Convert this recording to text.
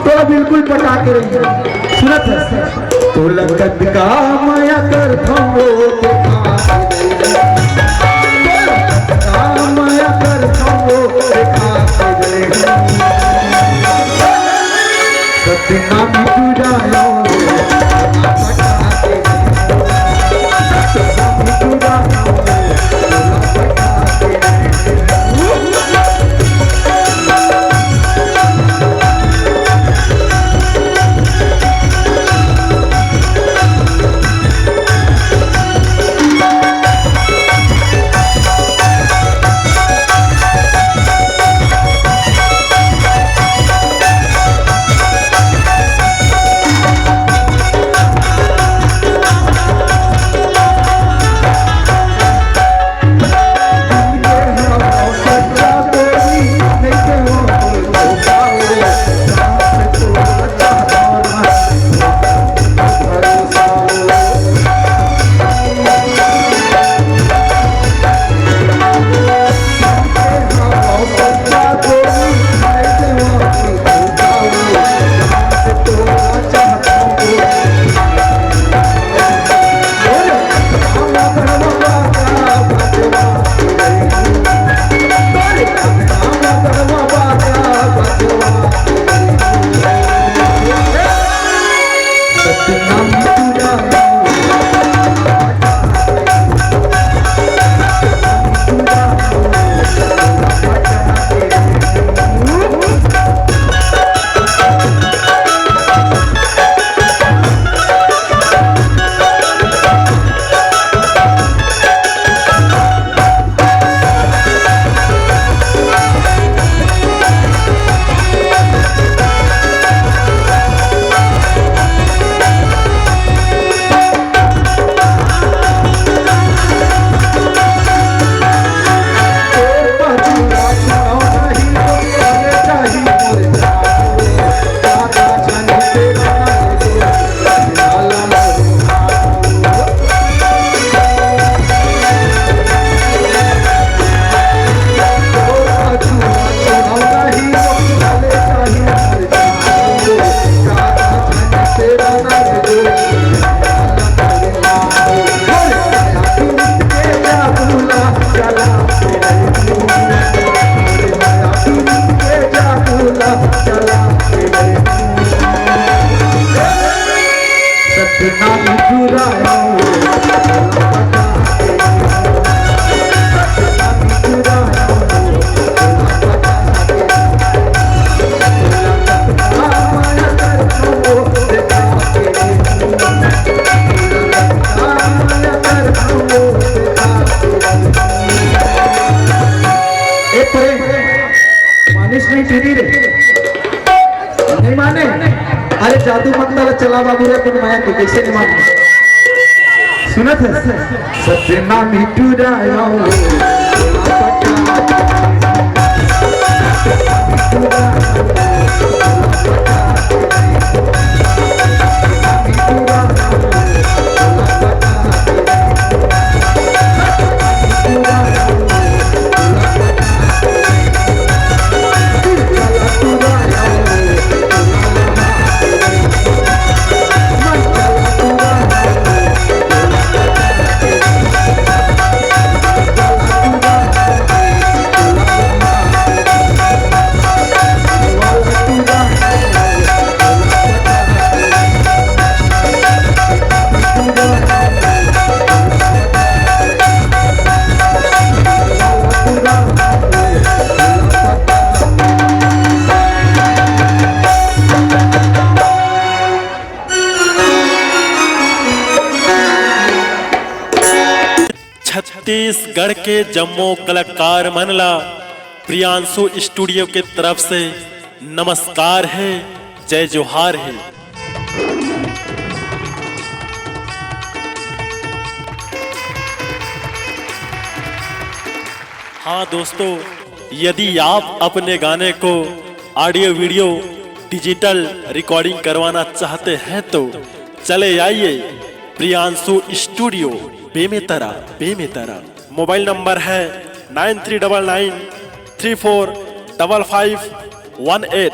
तो बिल्कुल पटा के रही सुनत है तो लगत का माया कर थमो माया कर थमो सत्यनाम जुड़ायो नहीं माने अरे जादू मंत्र चला बाबू रे तुम माया के कैसे नहीं माने सुनत है सत्य नाम ही टूरायो छत्तीसगढ़ के जम्मू कलाकार मनला प्रियांशु स्टूडियो के तरफ से नमस्कार है, जय जोहार है। हाँ दोस्तों, यदि आप अपने गाने को ऑडियो वीडियो डिजिटल रिकॉर्डिंग करवाना चाहते हैं तो चले आइए Priyanshu studio Bemetara. Mobile number है 9399345518।